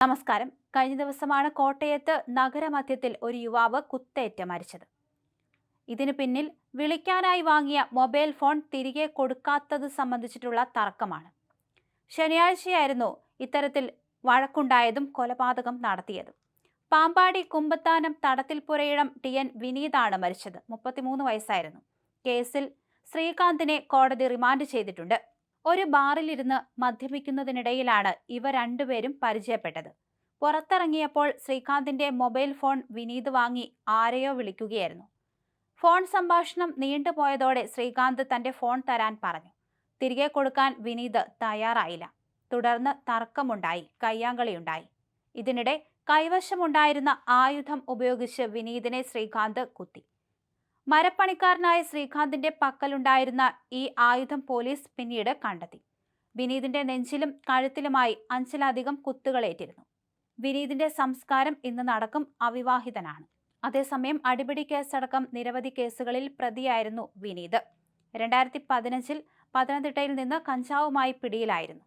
നമസ്കാരം. കഴിഞ്ഞ ദിവസമാണ് കോട്ടയത്ത് നഗരമധ്യത്തിൽ ഒരു യുവാവ് കുത്തേറ്റ് മരിച്ചത്. ഇതിനു പിന്നിൽ വിളിക്കാനായി വാങ്ങിയ മൊബൈൽ ഫോൺ തിരികെ കൊടുക്കാത്തത് സംബന്ധിച്ചിട്ടുള്ള തർക്കമാണ്. ശനിയാഴ്ചയായിരുന്നു ഇത്തരത്തിൽ വഴക്കുണ്ടായതും കൊലപാതകം നടത്തിയതും. പാമ്പാടി കുമ്പത്താനം തടത്തിൽപുരയിടം ടി.എൻ. വിനീതാണ് മരിച്ചത്. 33 വയസ്സായിരുന്നു. കേസിൽ ശ്രീകാന്തിനെ കോടതി റിമാൻഡ് ചെയ്തിട്ടുണ്ട്. ഒരു ബാറിലിരുന്ന് മദ്യപിക്കുന്നതിനിടയിലാണ് ഇവ രണ്ടുപേരും പരിചയപ്പെട്ടത്. പുറത്തിറങ്ങിയപ്പോൾ ശ്രീകാന്തിന്റെ മൊബൈൽ ഫോൺ വിനീത് വാങ്ങി ആരെയോ വിളിക്കുകയായിരുന്നു. ഫോൺ സംഭാഷണം നീണ്ടുപോയതോടെ ശ്രീകാന്ത് തന്റെ ഫോൺ തരാൻ പറഞ്ഞു. തിരികെ കൊടുക്കാൻ വിനീത് തയ്യാറായില്ല. തുടർന്ന് തർക്കമുണ്ടായി, കയ്യാങ്കളിയുണ്ടായി. ഇതിനിടെ കൈവശമുണ്ടായിരുന്ന ആയുധം ഉപയോഗിച്ച് വിനീതിനെ ശ്രീകാന്ത് കുത്തി. മരപ്പണിക്കാരനായ ശ്രീകാന്തിന്റെ പക്കലുണ്ടായിരുന്ന ഈ ആയുധം പോലീസ് പിന്നീട് കണ്ടെത്തി. വിനീതിന്റെ നെഞ്ചിലും കഴുത്തിലുമായി 5-ലധികം കുത്തുകളേറ്റിരുന്നു. വിനീതിന്റെ സംസ്കാരം ഇന്ന് നടക്കും. അവിവാഹിതനാണ്. അതേസമയം അടിപിടി കേസടക്കം നിരവധി കേസുകളിൽ പ്രതിയായിരുന്നു വിനീത്. 2015-ൽ പത്തനംതിട്ടയിൽ നിന്ന് കഞ്ചാവുമായി പിടിയിലായിരുന്നു.